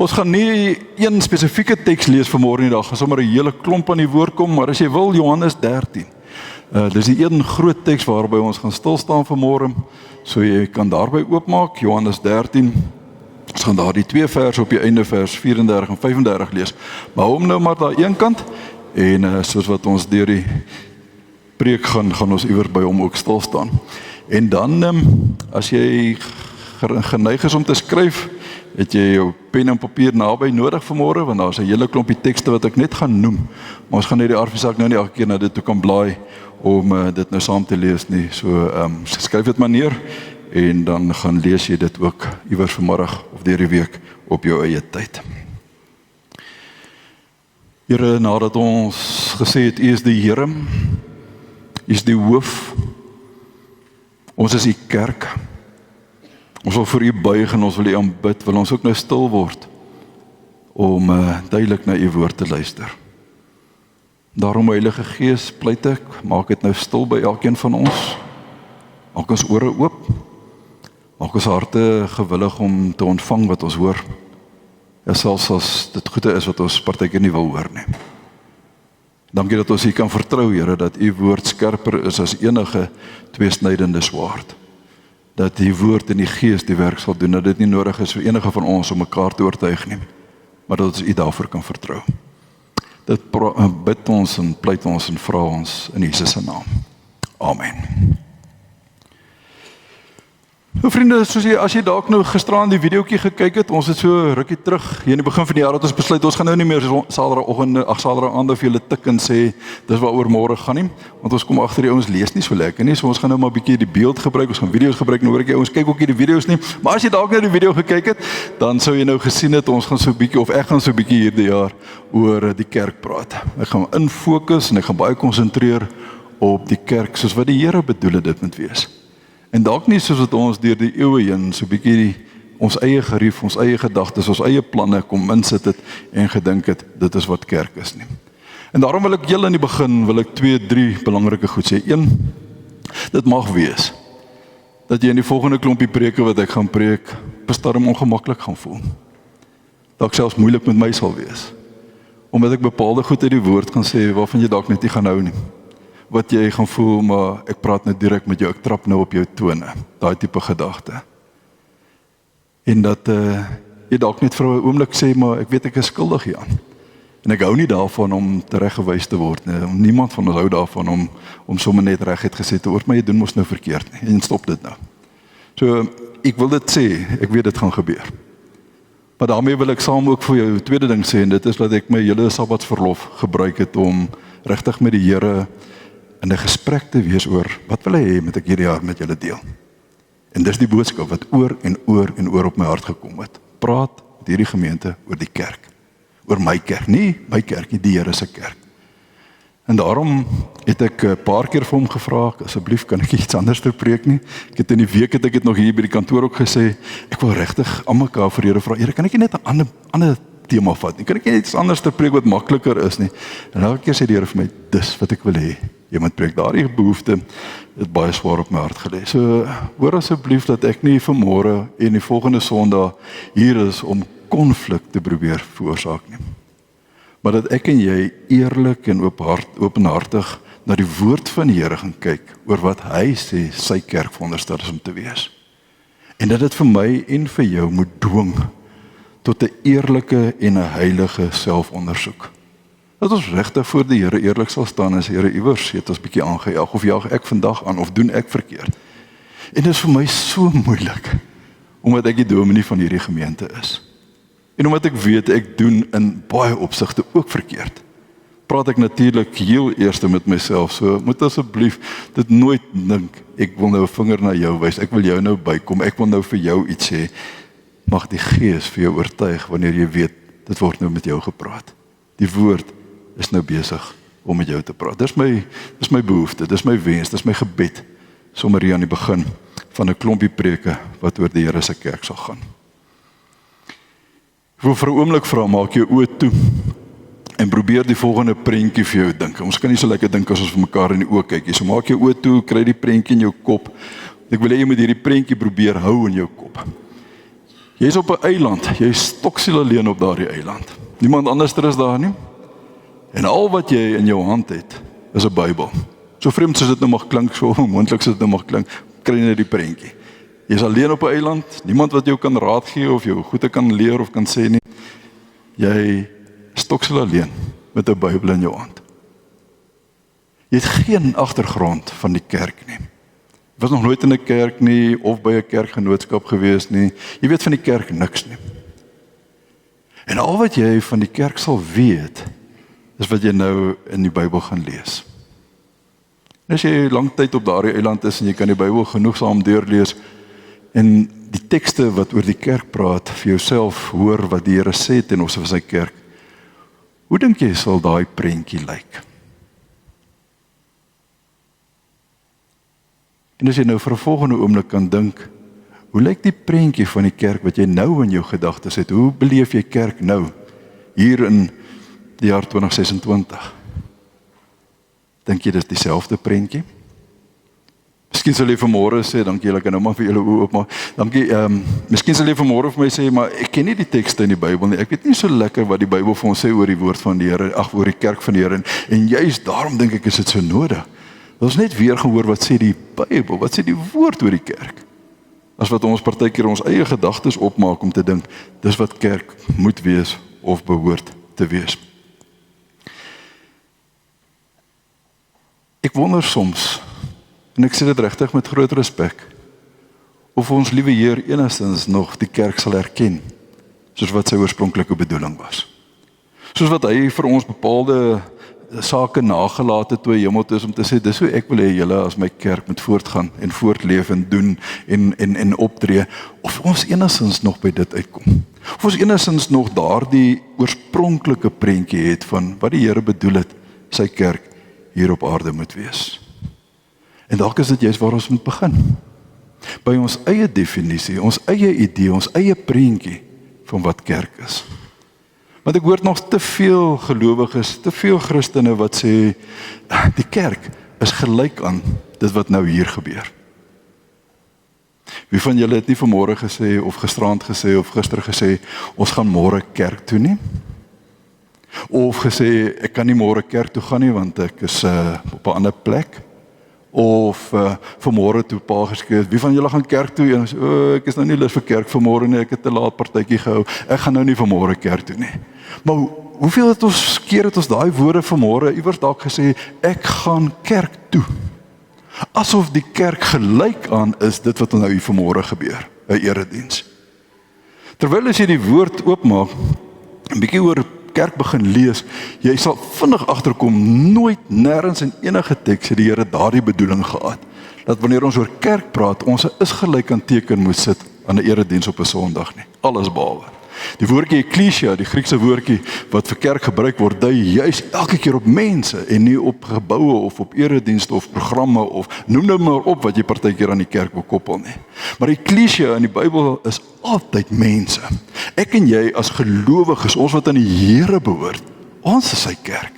Ons gaan nie een spesifieke teks lees vanmôre nie, daar gaan sommer 'n hele klomp aan die woord kom, maar as jy wil, Johannes 13. Dis die een groot teks waarby ons gaan stil staan vanmôre, so jy kan daarby oopmaak, Johannes 13. Ons gaan daar die 2 verse op die einde, vers 34 en 35 lees. Maar hou hom nou maar daar een kant, en soos wat ons deur die preek gaan ons iewers by hom ook stil staan. En dan, as jy geneig is om te skryf, het jy jou pen en papier naby nodig vanmôre, want daar is 'n hele klompie tekste wat ek net gaan noem, maar ons gaan net die arfiesak nou nie elke keer na dit toe kan blaai, om dit nou saam te lees nie, so skryf dit maar neer, en dan gaan lees jy dit ook iewers vanmiddag of deur die week op jou eie tyd. Here, nadat ons gesê het, U is die Here, U is die hoof, ons is U kerk, ons wil vir U buig en ons wil U aanbid, wil ons ook nou stil word, om duidelik na U woord te luister. Daarom, Heilige Gees, pleit ek, maak dit nou stil by elkeen van ons, maak ons ore oop, maak ons harte gewillig om te ontvang wat ons hoor, en selfs as dit goede is wat ons partykeer nie wil hoor nie. Dankie dat ons U kan vertrou, Here, dat U woord skerper is as enige tweesnydende swaard, dat die woord en die Gees die werk sal doen, dat dit nie nodig is vir enige van ons om mekaar te oortuig nie, maar dat ons U daarvoor kan vertrou. Dit bid ons en pleit ons en vra ons in Jesus se naam. Amen. Nou vriende, as jy dalk nou gisteraan die videoetjie gekyk het, ons het so rukkie terug, hier in die begin van die jaar het ons besluit, ons gaan nou nie meer Saterdag aand vir julle tik en sê, dis waaroor môre gaan nie, want ons kom agter die ouens lees nie so lekker nie, so ons gaan nou maar 'n bietjie die beeld gebruik, ons gaan video's gebruik, nou hoor ek jy, ons kyk ook nie die video's nie, maar as jy dalk nou die video gekyk het, dan sou jy nou gesien het, ons gaan so 'n bietjie, of ek gaan so 'n bietjie hierdie jaar oor die kerk praat. Ek gaan infokus en ek gaan baie konsentreer op die kerk, soos wat die Here bedoel het dit moet wees. En dalk nie soos wat ons deur die eeue heen so 'n bietjie ons eie gerief, ons eie gedagtes, ons eie planne kom insit het en gedink het, dit is wat kerk is nie. En daarom wil ek julle in die begin, wil ek 2-3 belangrike goed sê. 1, dit mag wees, dat jy in die volgende klompie preke wat ek gaan preek, bestarm ongemaklik gaan voel. Dalk selfs moeilik met my sal wees, omdat ek bepaalde goed uit die woord gaan sê, waarvan jy dalk net nie gaan hou nie. Wat jy gaan voel, maar ek praat nou direk met jou, ek trap nou op jou tone, daai tipe gedagte. En dat jy dalk net vir 'n oomblik sê, maar ek weet ek is skuldig hieraan. En ek hou nie daarvan om tereggewys te word nie. Niemand van ons hou daarvan om sommer net reguit gesê te word, maar jy doen mos nou verkeerd nie, en stop dit nou. So, ek wil dit sê, ek weet dit gaan gebeur. Maar daarmee wil ek saam ook vir jou tweede ding sê, en dit is dat ek my hele sabbatsverlof gebruik het om regtig met die Here in 'n gesprek te wees oor, wat wil hy hê met ek hierdie jaar met julle deel? En dis die boodskap wat oor en oor op my hart gekom het. Praat met hierdie gemeente oor die kerk. Oor my kerk, nie my kerk nie, die Here se kerk. En daarom het ek 'n paar keer vir hom gevra, asseblief kan ek iets anders te preek nie. Ek het in die week het ek dit nog hier by die kantoor ook gesê, ek wil regtig aan mekaar vir Here vra, Here, kan ek nie net 'n ander tema vat nie? Kan ek nie iets anders te preek wat makliker is nie? En elke keer sê die Here vir my, dis wat ek wil hê. Jy moet preek, daardie behoefte het baie swaar op my hart gelê. So hoor asseblief dat ek nie vanmôre en die volgende Sondag hier is om konflik te probeer veroorsaak nie. Maar dat ek en jy eerlik en openhartig na die woord van die Here gaan kyk oor wat hy sê sy kerk veronderstel is om te wees. En dat dit vir my en vir jou moet dwing tot 'n eerlike en 'n heilige selfondersoek. Dat ons regtig voor die Here eerlik sal staan en sê, Here, iewers het ons bietjie aangejaag, of jaag ek vandag aan, of doen ek verkeerd. En dit is vir my so moeilik, omdat ek die dominee van hierdie gemeente is. En omdat ek weet, ek doen in baie opsigte ook verkeerd. Praat ek natuurlik heel eers met myself, so moet asseblief dit nooit dink, ek wil nou 'n vinger na jou wys, ek wil jou nou bykom, ek wil nou vir jou iets sê. Mag die Gees vir jou oortuig, wanneer jy weet, dit word nou met jou gepraat. Die woord is nou besig om met jou te praat. Dis my behoefte, dis my wens, dis my gebed, sommer hier aan die begin van 'n klompie preke wat oor die Here se kerk sal gaan. Ek wil vir 'n oomblik vra, maak jou oë toe en probeer die volgende prentjie vir jou dink. Ons kan nie so lekker dink as ons vir mekaar in die oë kyk nie. So maak jou oë toe, kry die prentjie in jou kop. Ek wil hê jy moet hierdie prentjie probeer hou in jou kop. Jy's op 'n eiland, jy's stoksiel alleen op daardie eiland. Niemand anders is daar nie. En al wat jy in jou hand het, is 'n Bybel. So vreemd soos dit nou mag klink, so moontlik soos dit nou mag klink, kry jy net die prentjie. Jy's alleen op 'n eiland, niemand wat jou kan raad gee of jou goeie kan leer of kan sê nie. Jy stoksiel alleen met 'n Bybel in jou hand. Jy het geen agtergrond van die kerk nie. Jy was nog nooit in 'n kerk nie of by 'n kerkgenootskap gewees nie. Jy weet van die kerk niks nie. En al wat jy van die kerk sal weet, is wat jy nou in die Bybel gaan lees. En as jy lang tyd op daardie eiland is en jy kan die Bybel genoegsaam deurlees en die tekste wat oor die kerk praat vir jouself hoor wat die Here sê ten opsigte van sy kerk, hoe dink jy sal daai prentjie lyk? En as jy nou vir 'n volgende oomblik kan dink, hoe lyk die prentjie van die kerk wat jy nou in jou gedagtes het? Hoe beleef jy kerk nou, hier in die jaar 2026? Dink jy dis dieselfde prentjie? Miskien sal jy vanmôre sê, dankie julle kan nou maar vir julle oë oopmaak. Dankie, miskien sal jy vanmôre vir my sê, maar ek ken nie die tekste in die Bybel nie. Ek weet nie so lekker wat die Bybel vir ons sê oor die woord van die Here, oor die kerk van die Here, en juist daarom dink ek is dit so nodig. Ons net weer gehoor wat sê die Bybel, wat sê die woord oor die kerk. As wat ons partykeer ons eie gedagtes opmaak om te dink, dis wat kerk moet wees of behoort te wees. Ek wonder soms, en ek sê dit regtig met groot respek, of ons liewe Heer enigstens nog die kerk sal erken, soos wat sy oorspronklike bedoeling was. Soos wat hy vir ons bepaalde sake nagelaat het toe hy hemel toe is om te sê, dis hoe ek wil hê julle as my kerk moet voortgaan en voortleef en doen en optree, of ons enigstens nog by dit uitkom. Of ons enigstens nog daardie oorspronklike prentjie het van wat die Here bedoel het, sy kerk hier op aarde moet wees. En dalk is dit juist waar ons moet begin. By ons eie definisie, ons eie idee, ons eie prentjie van wat kerk is. Want ek hoor nog te veel gelowiges, te veel Christene wat sê, die kerk is gelyk aan dit wat nou hier gebeur. Wie van julle het nie vanmôre gesê, of gisterand gesê, of gister gesê, ons gaan môre kerk toe nie? Of gesê, ek kan nie môre kerk toe gaan nie, want ek is op 'n ander plek? Of vanmôre toe pa gesê, wie van julle gaan kerk toe? En sê, ek is nou nie lus vir kerk vanmôre nie, ek het 'n laat partytjie gehou, ek gaan nou nie vanmôre kerk toe nie. Maar hoeveel keer het ons daai woorde vanmôre iewers dalk gesê, ek gaan kerk toe? Asof die kerk gelyk aan is dit wat nou hier vanmôre gebeur, 'n erediens. Terwyl as jy die woord oopmaak, 'n bietjie oor kerk begin lees, jy sal vinnig agterkom, nooit nêrens in enige teks het die Here daardie bedoeling gehad, dat wanneer ons oor kerk praat, ons 'n is gelyk aan teken moet sit aan 'n erediens op 'n Sondag nie, alles behalwe. Die woordjie ekklesia, die Griekse woordjie wat vir kerk gebruik word, dui juis elke keer op mense en nie op geboue of op eredienste of programme of noem nou maar op wat jy partykeer aan die kerk wil koppel nie. Maar ekklesia in die Bybel is altyd mense. Ek en jy as gelowiges, ons wat aan die Here behoort, ons is sy kerk.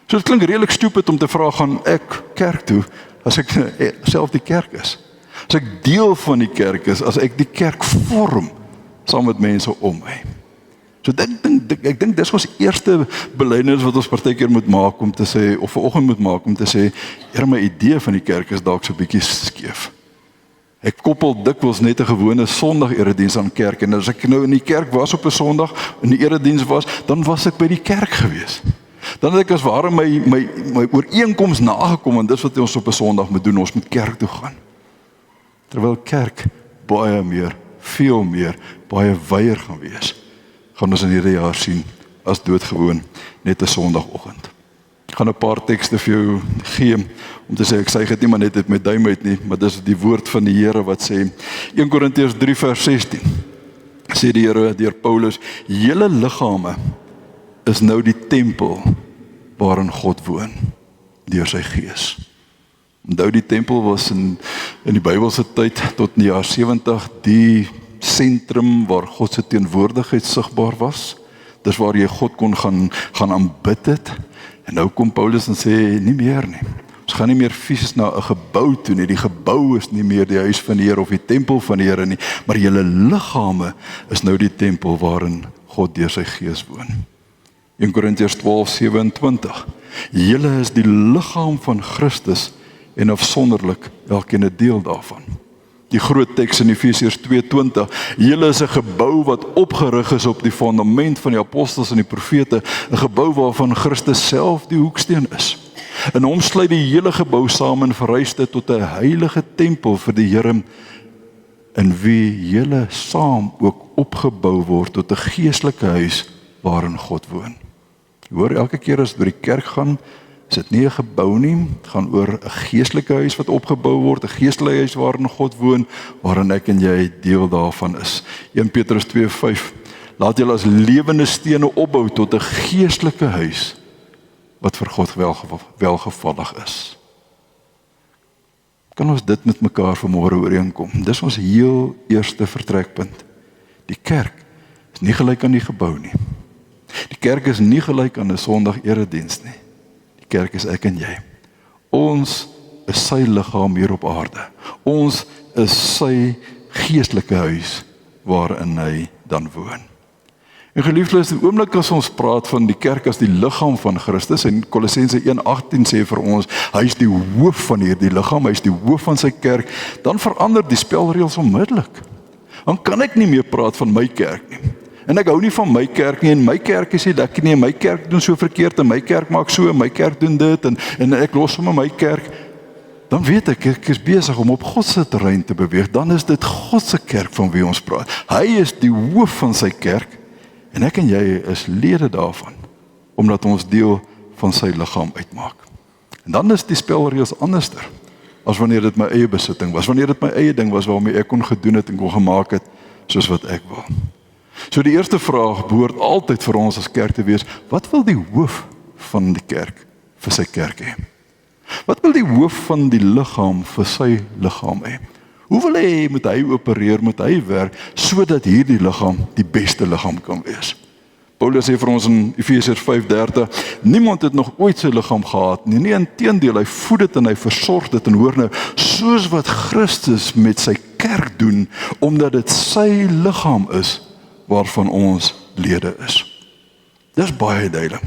So dit klink redelik stupid om te vra, gaan ek kerk toe as ek self die kerk is? As ek deel van die kerk is, as ek die kerk vorm saam met mense om my. So ek dink dis ons eerste belydenis wat ons partykeer moet maak om te sê, of vanoggend moet maak om te sê, Here, my idee van die kerk is dalk so 'n bietjie skeef. Ek koppel dikwels net 'n gewone Sondag erediens aan kerk, en as ek nou in die kerk was op 'n Sondag, in die erediens was, dan was ek by die kerk gewees. Dan het ek as ware my ooreenkoms nagekom, en dis wat ons op 'n Sondag moet doen, ons moet kerk toe gaan. Terwyl kerk baie meer, veel meer, baie wyer gaan wees, gaan ons in hierdie jaar sien, as doodgewoon, net 'n Sondagoggend. Ek gaan 'n paar tekste vir jou gee, om te sê, ek sê dit nie maar net uit my duim uit nie, maar dis die woord van die Here wat sê, 1 Korintiërs 3 vers 16, sê die Here deur Paulus, julle liggame is nou die tempel waarin God woon, deur sy Gees. Onthou, die tempel was in die Bybelse tyd tot in die jaar 70 die sentrum waar God se teenwoordigheid sigbaar was. Dis waar jy God kon gaan aanbid het. En nou kom Paulus en sê, nie meer nie. Ons gaan nie meer fisies na 'n gebou toe nie. Die gebou is nie meer die huis van die Here of die tempel van die Here nie, maar julle liggame is nou die tempel waarin God deur sy Gees woon. 1 Korintiërs 12:27. Julle is die liggaam van Christus en afsonderlik elkeen 'n deel daarvan. Die groot teks in Efesiërs 2:20. Julle is 'n gebou wat opgerig is op die fundament van die apostels en die profete, 'n gebou waarvan Christus self die hoeksteen is. En hom sluit die hele gebou saam en verrys dit tot 'n heilige tempel vir die Here, in wie julle saam ook opgebou word tot 'n geestelike huis waarin God woon. Jy hoor, elke keer as jy by die kerk gaan, is dit nie 'n gebou nie, dit gaan oor 'n geestelike huis wat opgebou word, 'n geestelike huis waarin God woon, waarin ek en jy deel daarvan is. 1 Petrus 2:5. Laat julle as lewende stene opbou tot 'n geestelike huis wat vir God welgevallig is. Kan ons dit met mekaar vanmôre ooreenkom? Dis ons heel eerste vertrekpunt. Die kerk is nie gelyk aan die gebou nie. Die kerk is nie gelyk aan 'n Sondag erediens nie. Die kerk is ek en jy. Ons is sy liggaam hier op aarde. Ons is sy geestelike huis waarin hy dan woon. En geliefdes, die oomblik as ons praat van die kerk as die liggaam van Christus, en Kolossense 1:18 sê vir ons, hy is die hoof van hierdie liggaam, hy is die hoof van sy kerk, dan verander die spelreëls onmiddellik. Dan kan ek nie meer praat van my kerk nie. En ek hou nie van my kerk nie, en my kerk is nie lekker nie, en my kerk doen so verkeerd, en my kerk maak so, en my kerk doen dit, en ek los sommer my kerk. Dan weet ek is besig om op God se terrein te beweeg. Dan is dit God se kerk van wie ons praat. Hy is die hoof van sy kerk, en ek en jy is lede daarvan, omdat ons deel van sy liggaam uitmaak. En dan is die spelreëls anderster, as wanneer dit my eie besitting was, wanneer dit my eie ding was, waarmee ek kon gedoen het en kon gemaak het, soos wat ek wil. So die eerste vraag behoort altyd vir ons as kerk te wees, wat wil die hoof van die kerk vir sy kerk hê? Wat wil die hoof van die liggaam vir sy liggaam hê? Hoe wil hy moet hy opereer, moet hy werk, sodat hierdie liggaam die beste liggaam kan wees? Paulus sê vir ons in Efesiërs 5:30, niemand het nog ooit sy liggaam gehad nie. Nee, inteendeel, hy voed dit en hy versorg dit, en hoor nou, soos wat Christus met sy kerk doen, omdat dit sy liggaam is, waarvan ons lede is. Dis baie duidelik.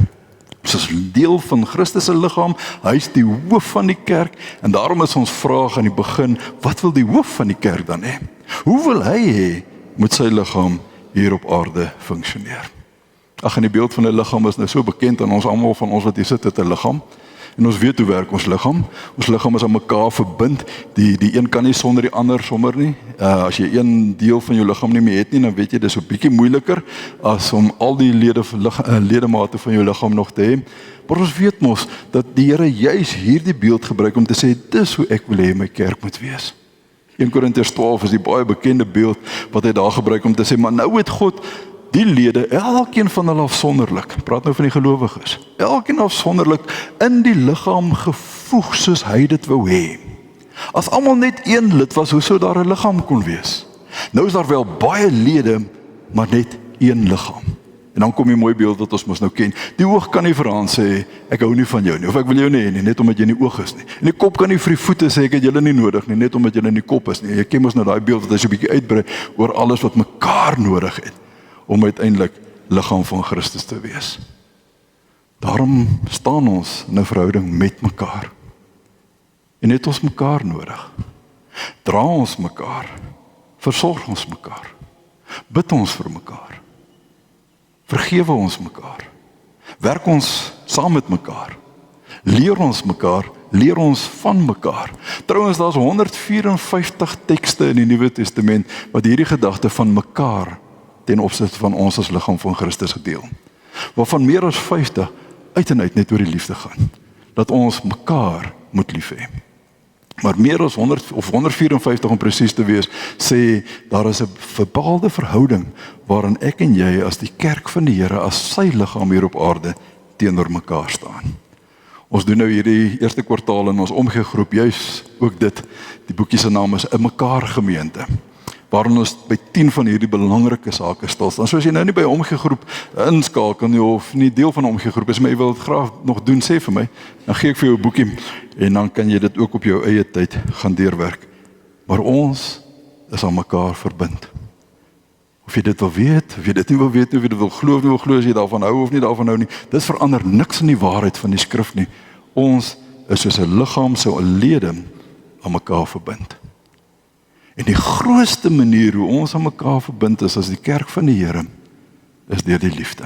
Ons is deel van Christus se liggaam, hy is die hoof van die kerk, en daarom is ons vraag aan die begin, wat wil die hoof van die kerk dan hê? Hoe wil hy hê, moet sy liggaam hier op aarde funksioneer? Ag, en die beeld van 'n liggaam is nou so bekend aan ons almal, van ons wat hier sit, het 'n liggaam. En ons weet hoe werk ons liggaam. Ons liggaam is aan mekaar verbind. Die een kan nie sonder die ander sommer nie. As jy een deel van jou liggaam nie meer het nie, dan weet jy, dis 'n bietjie moeiliker as om al die ledemate van jou liggaam nog te hê. Maar ons weet mos dat die Here juis hierdie beeld gebruik om te sê, dis hoe ek wil hê my kerk moet wees. 1 Korintiërs 12 is die baie bekende beeld wat hy daar gebruik om te sê, maar nou het God die lede, elkeen van hulle afsonderlik, praat nou van die gelowiges, elkeen afsonderlik in die liggaam gevoeg soos hy dit wou hê. As almal net een lid was, hoe sou daar 'n liggaam kon wees? Nou is daar wel baie lede, maar net een liggaam. En dan kom die mooi beeld wat ons mos nou ken. Die oog kan nie vir aan sê, ek hou nie van jou nie, of ek wil jou nie hê nie, net omdat jy in die oog is nie. En die kop kan nie vir die voete sê, ek het julle nie nodig nie, net omdat julle in die kop is nie. Jy ken mos nou daai beeld wat hy so 'n bietjie uitbrei oor alles wat mekaar nodig het, om uiteindelik liggaam van Christus te wees. Daarom staan ons in 'n verhouding met mekaar. En het ons mekaar nodig. Dra ons mekaar, versorg ons mekaar, bid ons vir mekaar, vergewe ons mekaar, werk ons saam met mekaar, leer ons mekaar, leer ons van mekaar. Trouwens, daar's 154 tekste in die Nuwe Testament wat hierdie gedagte van mekaar ten opsigte van ons as liggaam van Christus gedeel, waarvan meer as 50 uit en uit net oor die liefde gaan, dat ons mekaar moet lief hê. Maar meer as 100 of 154 om presies te wees, sê daar is 'n bepaalde verhouding waarin ek en jy as die kerk van die Here, as sy liggaam hier op aarde, teenoor mekaar staan. Ons doen nou hierdie eerste kwartaal in ons omgee groep juis ook dit. Die boekie se naam is 'n mekaar gemeente, waarin ons by 10 van hierdie belangrike sake stil staan. So as jy nou nie by 'n omgegroep inskakel nie, of nie deel van 'n omgegroep is, maar jy wil dit graag nog doen, sê vir my, dan gee ek vir jou 'n boekie, en dan kan jy dit ook op jou eie tyd gaan deurwerk. Maar ons is aan mekaar verbind. Of jy dit wil weet, of jy dit nie wil weet, of jy dit wil glo of nie wil glo, as jy daarvan hou of nie daarvan hou nie, dit verander niks in die waarheid van die skrif nie. Ons is soos 'n liggaam, so 'n lede aan mekaar verbind. En die grootste manier hoe ons aan mekaar verbind is as die kerk van die Here, is deur die liefde.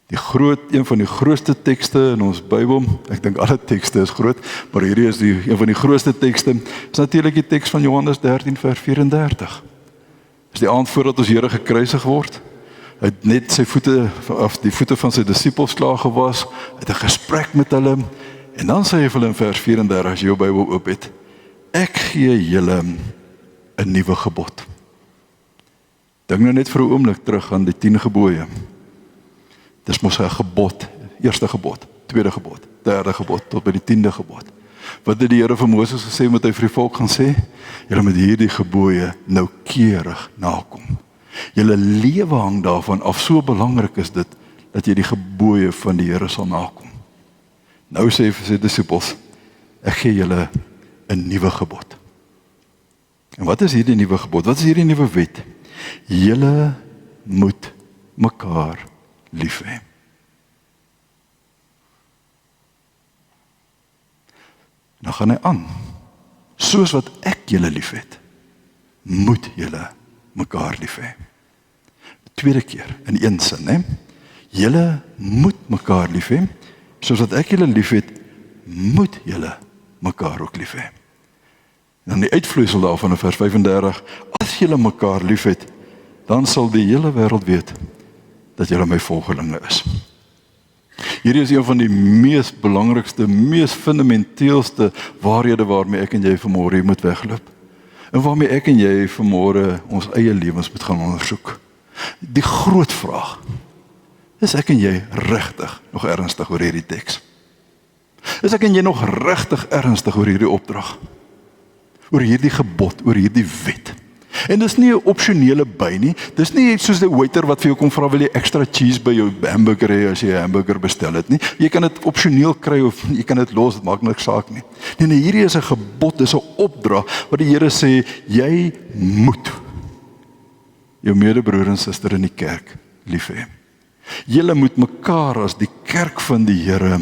Een van die grootste tekste in ons Bybel, ek dink alle tekste is groot, maar hierdie is een van die grootste tekste, is natuurlik die teks van Johannes 13 vers 34. Is die aand voordat ons Here gekruisig word. Hy het net sy voete, of die voete van sy disippels klaar gewas, het 'n gesprek met hulle, en dan sê hy vir hulle in vers 34, as jy jou Bybel oop het, ek gee julle 'n nuwe gebod. Dink nou net vir 'n oomblik terug aan die 10 gebooie. Dis mos 'n gebod, eerste gebod, tweede gebod, derde gebod, tot by die 10de gebod. Wat het die Here vir Moses gesê, moet hy vir die volk gaan sê? Julle moet hierdie gebooie noukeurig nakom. Julle lewe hang daarvan af, so belangrik is dit, dat jy die gebooie van die Here sal nakom. Nou sê hy vir sy disippels, ek gee julle 'n nuwe gebod. En wat is hierdie nuwe gebod? Wat is hierdie nuwe wet? Julle moet mekaar lief hê. Nou gaan hy aan. Soos wat ek julle lief het, moet julle mekaar lief hê. Tweede keer, in een sin, hè? Julle moet mekaar lief hê, soos wat ek julle lief het, moet julle mekaar ook lief hê. En dan die uitvloeisel daarvan in vers 35, as julle mekaar lief het, dan sal die hele wêreld weet dat julle my volgelinge is. Hierdie is een van die mees belangrikste, mees fundamenteelste waarhede waarmee ek en jy vanmôre moet wegloop. En waarmee ek en jy vanmôre ons eie lewens moet gaan ondersoek. Die groot vraag, is ek en jy regtig nog ernstig oor hierdie teks? Is ek en jy nog regtig ernstig oor hierdie opdrag? Oor hierdie gebod, oor hierdie wet? En dis nie 'n opsionele by nie. Dis nie soos die waiter wat vir jou kom vra, wil jy extra cheese by jou hamburger hê as jy 'n hamburger bestel het nie. Jy kan dit opsioneel kry of jy kan dit los, dit maak niks saak nie. Nee, hierdie is 'n gebod, dis 'n opdrag wat die Here sê, jy moet jou medebroer en suster in die kerk lief hê. Julle moet mekaar as die kerk van die Here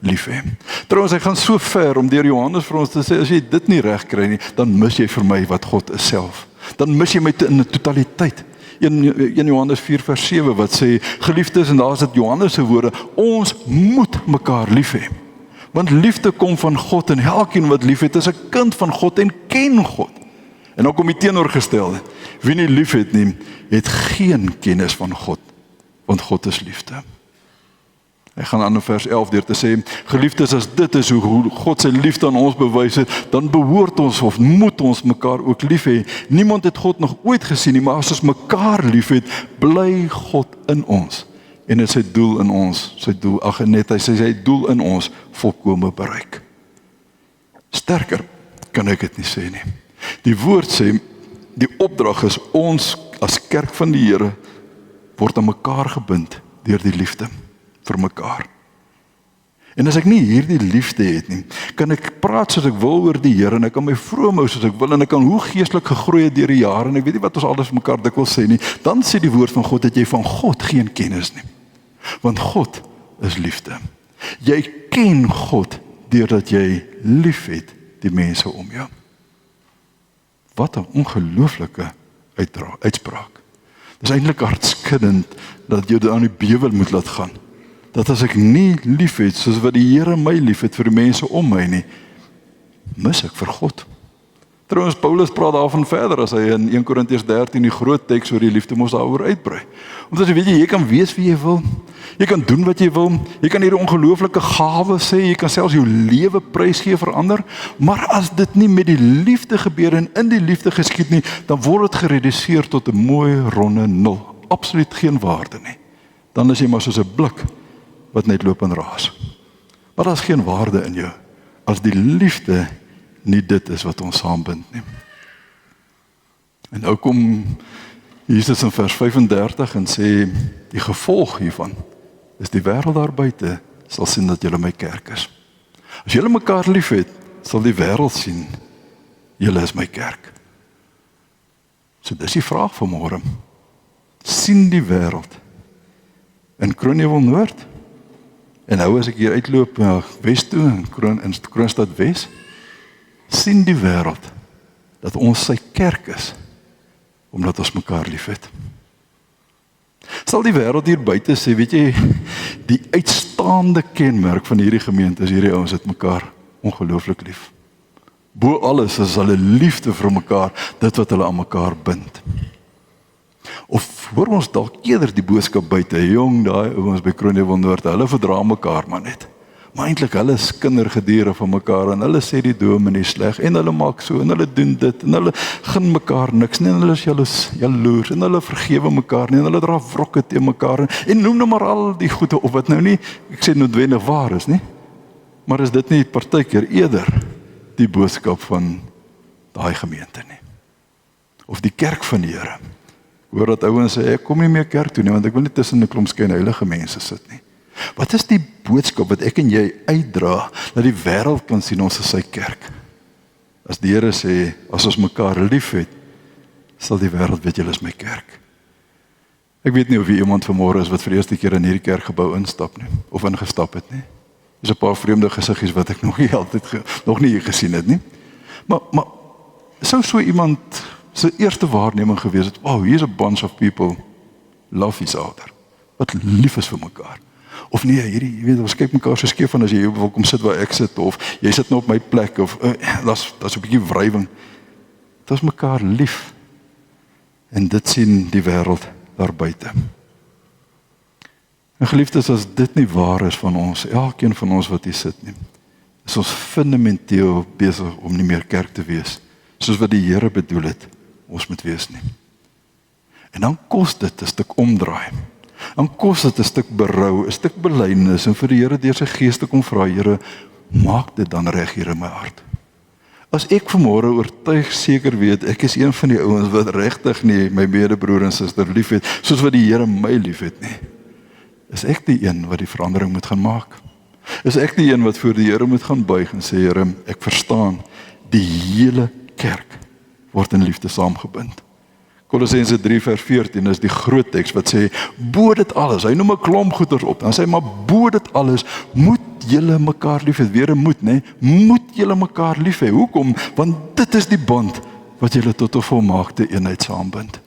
lief hê. Trouwens, hy gaan so ver om deur Johannes vir ons te sê, as jy dit nie reg kry nie, dan mis jy vir my wat God is self. Dan mis jy my in 'n totaliteit. 1 Johannes 4 vers 7 wat sê, geliefdes, en daar is dit Johannes se woorde, ons moet mekaar lief hê. Want liefde kom van God, en elkeen wat lief het is 'n kind van God en ken God. En dan kom die teenoorgestelde, wie nie lief het nie, het geen kennis van God, want God is liefde. Hy gaan aan in vers 11 deur te sê, geliefdes, as dit is hoe God sy liefde aan ons bewys het, dan behoort ons of moet ons mekaar ook lief hê. Niemand het God nog ooit gesien nie, maar as ons mekaar lief het, bly God in ons. En het sy doel in ons, hy sê sy doel in ons volkome bereik. Sterker kan ek dit nie sê nie. Die woord sê, die opdrag is ons as kerk van die Here word aan mekaar gebind deur die liefde vir mekaar. En as ek nie hierdie liefde het nie, kan ek praat soos ek wil oor die Here, en ek kan my vroom hou soos ek wil, en ek kan hoe geestelik gegroei het deur die jare, en ek weet nie wat ons alles vir mekaar dikwels sê nie, dan sê die woord van God, dat jy van God geen kennis nie. Want God is liefde. Jy ken God, deurdat jy lief het die mense om jou. Wat 'n ongelooflike uitspraak. Dis eintlik hartskuddend, dat jy dit aan die bewe moet laat gaan. Dat as ek nie lief het, soos wat die Here my lief het vir die mense om my nie, mis ek vir God. Trouwens, Paulus praat daarvan verder, as hy in 1 Korintiërs 13 die groot teks oor die liefde mos daaroor uitbrei. Omdat jy kan wees wie jy wil, jy kan doen wat jy wil, jy kan hierdie ongelooflike gawe sê, jy kan selfs jou lewe prys gee vir ander, maar as dit nie met die liefde gebeur en in die liefde geskied nie, dan word dit gereduseer tot 'n mooi ronde 0. Absoluut geen waarde nie. Dan is jy maar soos 'n blik wat net loop en raas. Maar daar is geen waarde in jou, as die liefde nie dit is wat ons saambind nie. En nou kom Jesus in vers 35 en sê, die gevolg hiervan is die wêreld daar buite sal sien dat julle my kerk is. As julle mekaar lief het, sal die wêreld sien, julle is my kerk. So dis die vraag vanmôre. Sien die wêreld in Kroonewil-Noord? En nou as ek hier uitloop na Wes toe, in Kroonstad Wes, sien die wêreld dat ons sy kerk is, omdat ons mekaar lief het. Sal die wêreld hier buite sê, weet jy, die uitstaande kenmerk van hierdie gemeente is hierdie ouens het mekaar ongelooflik lief. Bo alles is hulle liefde vir mekaar, dit wat hulle aan mekaar bind. Of hoor ons dalk eerder die boodskap buite, jong, daai ouens by Kroonewil-Noord, hulle verdra mekaar maar net. Maar eintlik hulle is kindergediere van mekaar en hulle sê die dominee sleg en hulle maak so en hulle doen dit en hulle gun mekaar niks nie en hulle is jaloers en hulle vergewe mekaar nie en hulle dra wrokke teen mekaar en noem nou maar al die goede op wat nou nie, ek sê noodwendig waar is nie, maar is dit nie partykeer eerder die boodskap van daai gemeente nie, of die kerk van die Here. Hoor dat ouens sê, ek kom nie meer kerk toe nie, want ek wil nie tussen 'n klomp skynheilige mense sit nie. Wat is die boodskap wat ek en jy uitdra, dat die wêreld kan sien ons is sy kerk? As die Here sê, as ons mekaar lief het, sal die wêreld weet julle is my kerk. Ek weet nie of iemand vanmôre is wat vir die eerste keer in hierdie kerkgebou instap nie, of ingestap het nie. Dis 'n paar vreemde gesiggies wat ek nog nie hier gesien het nie. Maar sou so iemand sy eerste waarneming gewees het, wow, here's a bunch of people love each other, wat lief is vir mekaar. Of nee, hierdie, jy weet, ons kyk mekaar so skeef van as jy hier wil kom sit waar ek sit, of jy sit nou op my plek, of daar's 'n bietjie wrywing. Dit is mekaar lief. En dit sien die wêreld daar buite. En geliefdes, as dit nie waar is van ons, elkeen van ons wat hier sit nie, is ons fundamenteel besig om nie meer kerk te wees, soos wat die Here bedoel het, ons moet wees nie. En dan kos dit 'n stuk omdraai. Dan kos dit 'n stuk berou, 'n stuk belydenis en vir die Here deur sy Gees te kom vra, Here, maak dit dan reg hier in my hart. As ek vanmôre oortuig seker weet, ek is een van die ouens wat regtig nie my medebroer en suster liefhet, soos wat die Here my liefhet nie. Is ek die een wat die verandering moet gaan maak? Is ek die een wat voor die Here moet gaan buig en sê, Here, ek verstaan, die hele kerk word in liefde saamgebind. Kolossense 3 vers 14 is die groot teks wat sê, bo dit alles, hy noem 'n klomp goeders op, dan sê hy, maar bo dit alles, moet julle mekaar lief hê, weer 'n moet, né? Moet julle mekaar lief hê. Hoekom? Want dit is die band wat julle tot 'n volmaakte eenheid saambind.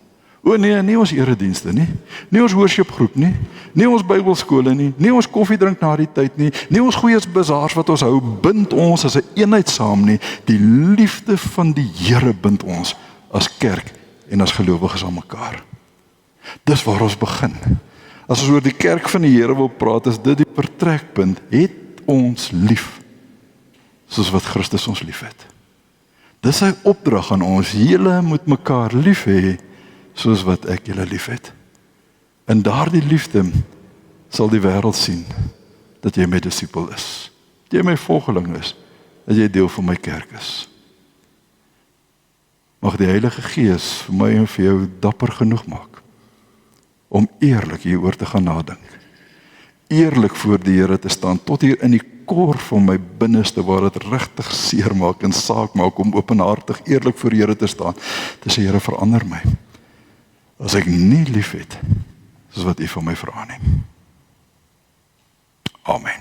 O nee, nie ons eredienste nie, nie ons worshipgroep nie, nie ons Bybelskole nie ons koffie drink na die tyd nie ons goeie bazaars wat ons hou, bind ons as 'n eenheid saam nie. Die liefde van die Here bind ons as kerk en as gelowiges aan mekaar. Dis waar ons begin. As ons oor die kerk van die Here wil praat, is dit die vertrekpunt. Het ons lief, soos wat Christus ons lief het. Dis sy opdrag aan ons, julle moet mekaar lief hê, soos wat ek julle lief het. En daardie liefde sal die wêreld sien, dat jy my disipel is, dat jy my volgeling is, dat jy deel van my kerk is. Mag die Heilige Gees vir my en vir jou dapper genoeg maak om eerlik hieroor te gaan nadink. Eerlik voor die Here te staan tot hier in die kor van my binneste waar dit regtig seer maak en saak maak om openhartig eerlik voor die Here te staan. Te sê, Here, verander my. As ek nie lief het soos wat U van my vra nie. Amen.